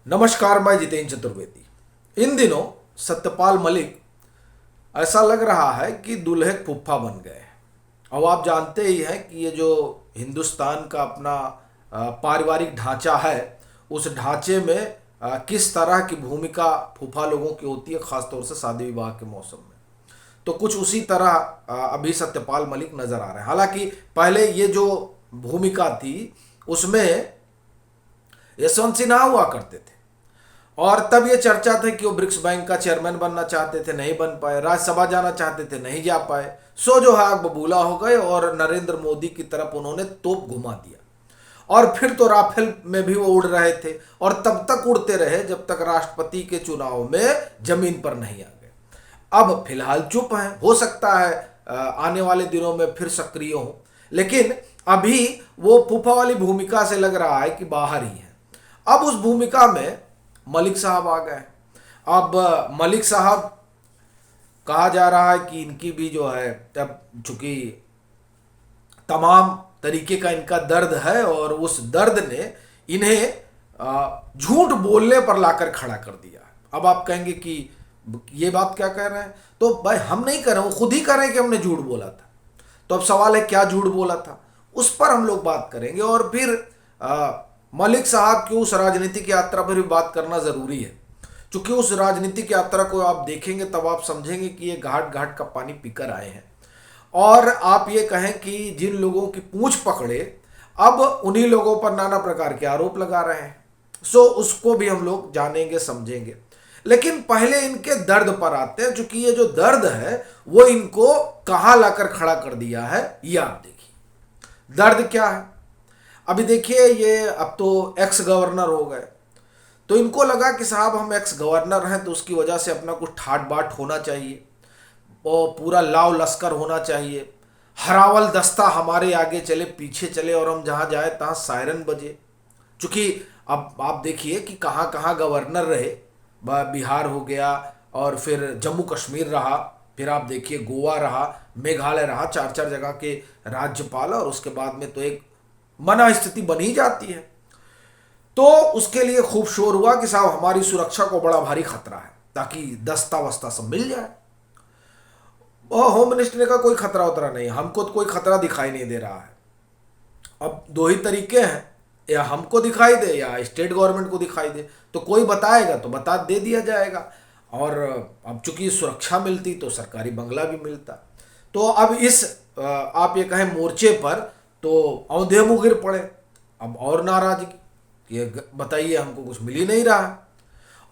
नमस्कार, मैं जितेंद्र चतुर्वेदी। इन दिनों सत्यपाल मलिक ऐसा लग रहा है कि दूल्हे फूफा बन गए हैं। अब आप जानते ही हैं कि ये जो हिंदुस्तान का अपना पारिवारिक ढांचा है, उस ढांचे में किस तरह की भूमिका फूफा लोगों की होती है, खासतौर से शादी विवाह के मौसम में। तो कुछ उसी तरह अभी सत्यपाल मलिक नजर आ रहे हैं। हालांकि पहले ये जो भूमिका थी उसमें यशवंत सिन्हा हुआ करते थे और तब ये चर्चा थी कि वो ब्रिक्स बैंक का चेयरमैन बनना चाहते थे, नहीं बन पाए। राज्यसभा जाना चाहते थे, नहीं जा पाए। सो जो है आग बबूला हो गए और नरेंद्र मोदी की तरफ उन्होंने तोप घुमा दिया। और फिर तो राफेल में भी वो उड़ रहे थे और तब तक उड़ते रहे जब तक राष्ट्रपति के चुनाव में जमीन पर नहीं आ गए। अब फिलहाल चुप हैं। हो सकता है आने वाले दिनों में फिर सक्रिय हो, लेकिन अभी वो फूफा वाली भूमिका से लग रहा है कि बाहर ही है। अब उस भूमिका में मलिक साहब आ गए। अब मलिक साहब कहा जा रहा है कि इनकी भी जो है, अब चूंकि तमाम तरीके का इनका दर्द है और उस दर्द ने इन्हें झूठ बोलने पर लाकर खड़ा कर दिया। अब आप कहेंगे कि ये बात क्या कह रहे हैं, तो भाई हम नहीं कह रहे, वो खुद ही कह रहे हैं कि हमने झूठ बोला था। तो अब सवाल है क्या झूठ बोला था, उस पर हम लोग बात करेंगे। और फिर मलिक साहब की उस राजनीतिक यात्रा पर भी बात करना जरूरी है, क्योंकि उस राजनीतिक यात्रा को आप देखेंगे तब आप समझेंगे कि ये घाट घाट का पानी पीकर आए हैं। और आप ये कहें कि जिन लोगों की पूंछ पकड़े, अब उन्हीं लोगों पर नाना प्रकार के आरोप लगा रहे हैं। सो उसको भी हम लोग जानेंगे, समझेंगे। लेकिन पहले इनके दर्द पर आते हैं, क्योंकि ये जो दर्द है वो इनको कहां लाकर खड़ा कर दिया है, ये आप देखिए। दर्द क्या है, अभी देखिए, ये अब तो एक्स गवर्नर हो गए, तो इनको लगा कि साहब हम एक्स गवर्नर हैं तो उसकी वजह से अपना कुछ ठाट बाट होना चाहिए और पूरा लाव लश्कर होना चाहिए, हरावल दस्ता हमारे आगे चले पीछे चले और हम जहाँ जाए तहाँ सायरन बजे। चूंकि अब आप देखिए कि कहाँ कहाँ गवर्नर रहे, बिहार हो गया और फिर जम्मू कश्मीर रहा, फिर आप देखिए गोवा रहा, मेघालय रहा, चार चार जगह के राज्यपाल, और उसके बाद में तो एक मना स्थिति बनी जाती है। तो उसके लिए खूब शोर हुआ कि साहब हमारी सुरक्षा को बड़ा भारी खतरा है, ताकि दस्ता वस्ता सब मिल जाए। और होम मिनिस्टर का कोई खतरा उतरा नहीं, हमको तो कोई खतरा दिखाई नहीं दे रहा है। अब दो ही तरीके हैं, या हमको दिखाई दे या स्टेट गवर्नमेंट को दिखाई दे। तो कोई बताएगा तो बता दे दिया जाएगा। और अब चूंकि सुरक्षा मिलती तो सरकारी बंगला भी मिलता। तो अब इस आप ये कहें मोर्चे पर तो औंधे मुंह गिर पड़े। अब और नाराजगी, ये बताइए हमको कुछ मिल ही नहीं रहा।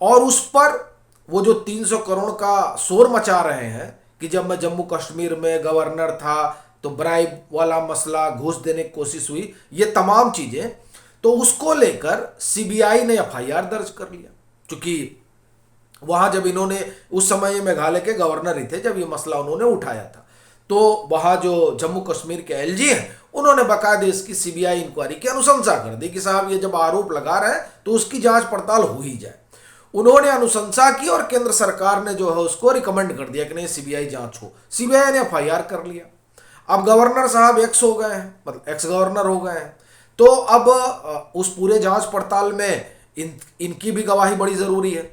और उस पर वो जो 300 करोड़ का शोर मचा रहे हैं कि जब मैं जम्मू कश्मीर में गवर्नर था तो ब्राइब वाला मसला, घूस देने की कोशिश हुई, ये तमाम चीजें, तो उसको लेकर सीबीआई ने एफआईआर दर्ज कर लिया। क्योंकि वहां जब इन्होंने, उस समय ये मेघालय के गवर्नर ही थे जब ये मसला उन्होंने उठाया था, तो वहां जो जम्मू कश्मीर के एलजी हैं उन्होंने बाकायदे इसकी सीबीआई इंक्वायरी की अनुशंसा कर दी कि साहब ये जब आरोप लगा रहे हैं तो उसकी जांच पड़ताल हो ही जाए। उन्होंने अनुशंसा की और केंद्र सरकार ने जो है उसको रिकमेंड कर दिया कि नहीं सीबीआई जांच हो। सीबीआई ने एफआईआर कर लिया। अब गवर्नर साहब एक्स हो गए हैं, मतलब एक्स गवर्नर हो गए हैं। तो अब उस पूरे जांच पड़ताल में इनकी भी गवाही बड़ी जरूरी है।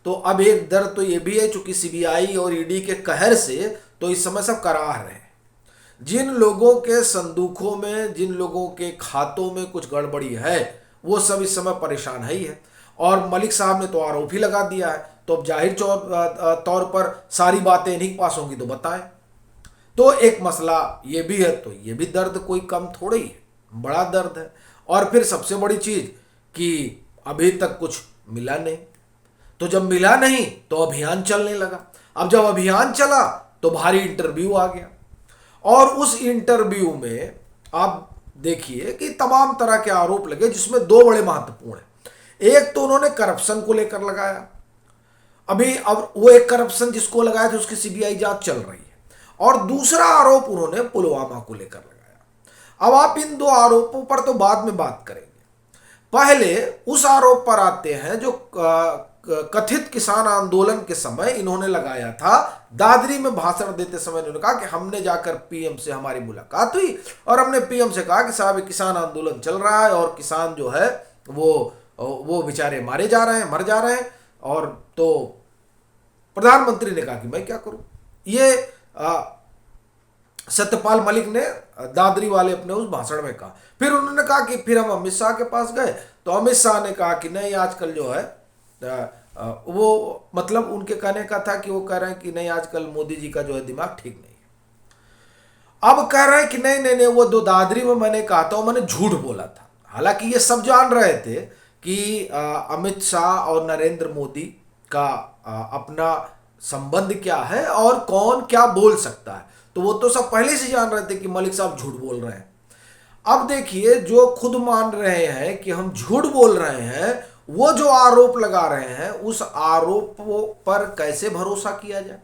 तो अब एक डर तो ये भी है, चूंकि सीबीआई और ईडी के कहर से तो इस समय सब कराह रहे हैं। जिन लोगों के संदूकों में, जिन लोगों के खातों में कुछ गड़बड़ी है, वो सब इस समय परेशान है ही है। और मलिक साहब ने तो आरोप ही लगा दिया है, तो अब जाहिर तौर पर सारी बातें इन्हीं के पास होंगी तो बताएं। तो एक मसला ये भी है, तो ये भी दर्द कोई कम थोड़ी है, बड़ा दर्द है। और फिर सबसे बड़ी चीज कि अभी तक कुछ मिला नहीं। तो जब मिला नहीं तो अभियान चलने लगा। अब जब अभियान चला तो भारी इंटरव्यू आ गया, और उस इंटरव्यू में आप देखिए कि तमाम तरह के आरोप लगे, जिसमें दो बड़े महत्वपूर्ण हैं। एक तो उन्होंने करप्शन को लेकर लगाया। अभी अब वो एक करप्शन जिसको लगाया था उसकी सीबीआई जांच चल रही है, और दूसरा आरोप उन्होंने पुलवामा को लेकर लगाया। अब आप इन दो आरोपों पर तो बाद में बात करेंगे, पहले उस आरोप पर आते हैं जो कथित किसान आंदोलन के समय इन्होंने लगाया था। दादरी में भाषण देते समय इन्होंने कहा कि हमने जाकर पीएम से हमारी मुलाकात हुई और हमने पीएम से कहा कि साहब किसान आंदोलन चल रहा है और किसान जो है वो वो बेचारे मारे जा रहे हैं, मर जा रहे हैं। और तो प्रधानमंत्री ने कहा कि मैं क्या करूं। ये सत्यपाल मलिक ने दादरी वाले अपने उस भाषण में कहा। फिर उन्होंने कहा कि फिर हम अमित शाह के पास गए तो अमित शाह ने कहा कि नहीं आजकल जो है वो मतलब उनके कहने का था कि वो कह रहे हैं कि नहीं आजकल मोदी जी का जो है दिमाग ठीक नहीं है। अब कह रहे हैं कि नहीं नहीं नहीं वो दो दादरी में मैंने कहा था वो मैंने झूठ बोला था। हालांकि ये सब जान रहे थे कि अमित शाह और नरेंद्र मोदी का अपना संबंध क्या है और कौन क्या बोल सकता है, तो वो तो सब पहले से जान रहे थे कि मलिक साहब झूठ बोल रहे हैं। अब देखिए जो खुद मान रहे हैं कि हम झूठ बोल रहे हैं, वो जो आरोप लगा रहे हैं उस आरोप पर कैसे भरोसा किया जाए,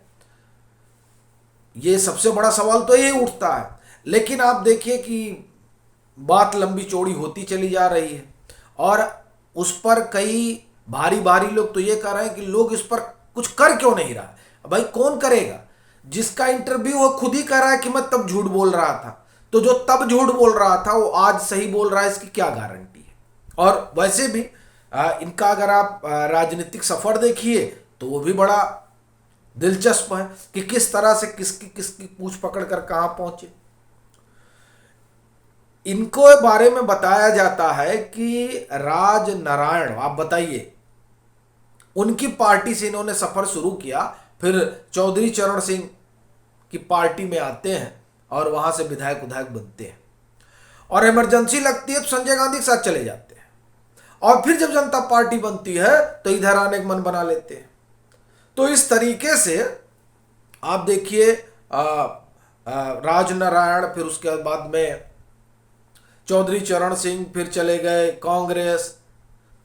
ये सबसे बड़ा सवाल तो ये उठता है। लेकिन आप देखिए कि बात लंबी चौड़ी होती चली जा रही है और उस पर कई भारी भारी लोग तो ये कह रहे हैं कि लोग इस पर कुछ कर क्यों नहीं रहा। भाई कौन करेगा, जिसका इंटरव्यू वो खुद ही कह रहा है कि मैं तब झूठ बोल रहा था, तो जो तब झूठ बोल रहा था वो आज सही बोल रहा है, इसकी क्या गारंटी है। और वैसे भी इनका अगर आप राजनीतिक सफर देखिए तो वो भी बड़ा दिलचस्प है कि किस तरह से किसकी किसकी पूछ पकड़ कर कहां पहुंचे। इनको बारे में बताया जाता है कि राज नारायण, आप बताइए, उनकी पार्टी से इन्होंने सफर शुरू किया, फिर चौधरी चरण सिंह की पार्टी में आते हैं और वहां से विधायक विधायक बनते हैं और इमरजेंसी लगती है तो संजय गांधी के साथ चले जाते हैं और फिर जब जनता पार्टी बनती है तो इधर आने का मन बना लेते हैं। तो इस तरीके से आप देखिए राज नारायण, फिर उसके बाद में चौधरी चरण सिंह, फिर चले गए कांग्रेस।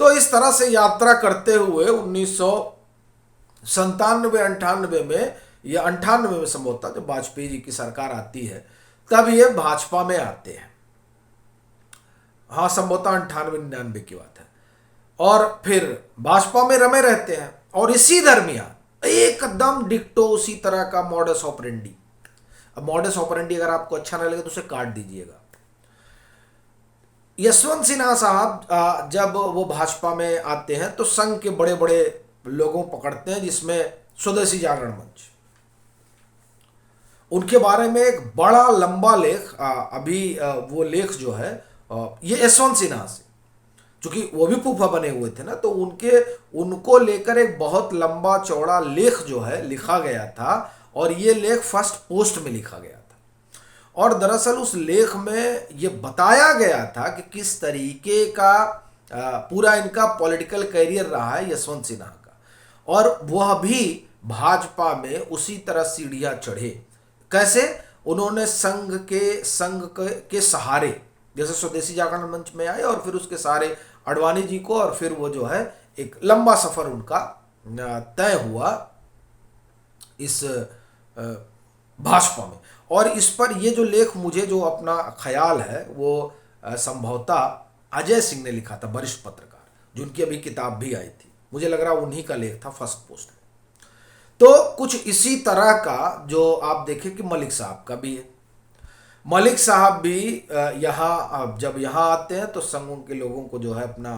तो इस तरह से यात्रा करते हुए 1997-98 में या 98 में संभवतः जब वाजपेयी जी की सरकार आती है तब ये भाजपा में आते हैं। हाँ संभवतः 98-99 की बात है। और फिर भाजपा में रमे रहते हैं और इसी दरमियान एकदम डिक्टो उसी तरह का मॉडस ऑपरेंडी। अब मॉडस ऑपरेंडी अगर आपको अच्छा ना लगे तो उसे काट दीजिएगा। यशवंत सिन्हा साहब जब वो भाजपा में आते हैं तो संघ के बड़े बड़े लोगों पकड़ते हैं, जिसमें स्वदेशी जागरण मंच। उनके बारे में एक बड़ा लंबा लेख अभी वो लेख जो है ये यशवंत सिन्हा से, क्योंकि वो भी फूफा बने हुए थे ना, तो उनको लेकर एक बहुत लंबा चौड़ा लेख जो है लिखा गया था और ये लेख फर्स्ट पोस्ट में लिखा गया था। और दरअसल उस लेख में ये बताया गया था कि किस तरीके का पूरा इनका पॉलिटिकल करियर रहा है यशवंत सिन्हा का, और वह भी भाजपा में उसी तरह सीढ़ियां चढ़े। कैसे उन्होंने संघ के सहारे, जैसे स्वदेशी जागरण मंच में आए और फिर उसके सहारे अडवाणी जी को, और फिर वो जो है एक लंबा सफर उनका तय हुआ इस भाजपा में। और इस पर ये जो लेख, मुझे जो अपना ख्याल है वो संभवतः अजय सिंह ने लिखा था, वरिष्ठ पत्रकार, जिनकी अभी किताब भी आई थी, मुझे लग रहा उन्हीं का लेख था फर्स्ट पोस्ट में। तो कुछ इसी तरह का जो आप देखें कि मलिक साहब का भी है। मलिक साहब भी यहाँ जब यहाँ आते हैं तो संघों के लोगों को जो है अपना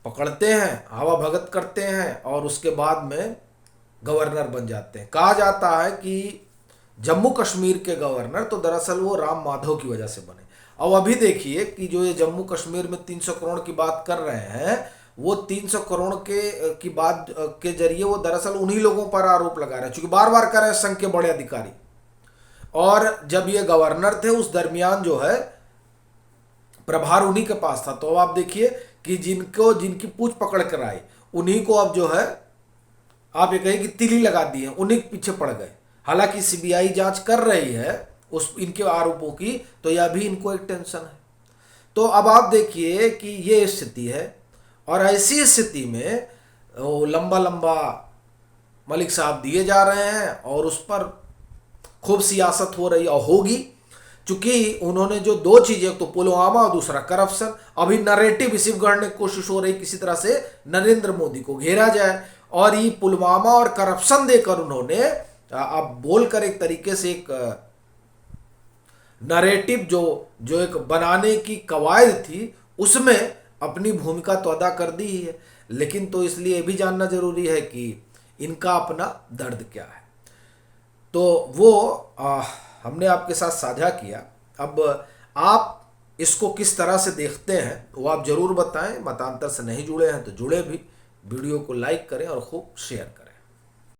पकड़ते हैं, हवा भगत करते हैं और उसके बाद में गवर्नर बन जाते हैं। कहा जाता है कि जम्मू कश्मीर के गवर्नर तो दरअसल वो राम माधव की वजह से बने। अब अभी देखिए कि जो ये जम्मू कश्मीर में 300 करोड़ की बात कर रहे हैं, वो 300 करोड़ की बात के जरिए वो दरअसल उन्हीं लोगों पर आरोप लगा रहे हैं, क्योंकि बार बार कर रहे हैं संघ के बड़े अधिकारी। और जब ये गवर्नर थे उस दरमियान जो है प्रभार उन्हीं के पास था। तो अब आप देखिए कि जिनकी पूछ पकड़ कर आई उन्हीं को अब जो है आप ये कहें कि तिली लगा दी है, उन्हीं के पीछे पड़ गए। हालांकि सीबीआई जांच कर रही है उस इनके आरोपों की, तो यह भी इनको एक टेंशन है। तो अब आप देखिए कि ये स्थिति है और ऐसी स्थिति में वो लंबा लंबा मलिक साहब दिए जा रहे हैं और उस पर खूब सियासत हो रही और होगी, क्योंकि उन्होंने जो दो चीजें, तो पुलवामा और दूसरा करप्शन, अभी नरेटिव इसी गढ़ने की कोशिश हो रही किसी तरह से नरेंद्र मोदी को घेरा जाए, और ये पुलवामा और करप्शन देकर उन्होंने अब बोलकर एक तरीके से एक नरेटिव जो एक बनाने की कवायद थी उसमें अपनी भूमिका तो अदा कर दी ही है, लेकिन तो इसलिए ये भी जानना जरूरी है कि इनका अपना दर्द क्या है। तो वो हमने आपके साथ साझा किया। अब आप इसको किस तरह से देखते हैं वो आप जरूर बताएं। मतांतर से नहीं जुड़े हैं तो जुड़े भी, वीडियो को लाइक करें और खूब शेयर करें।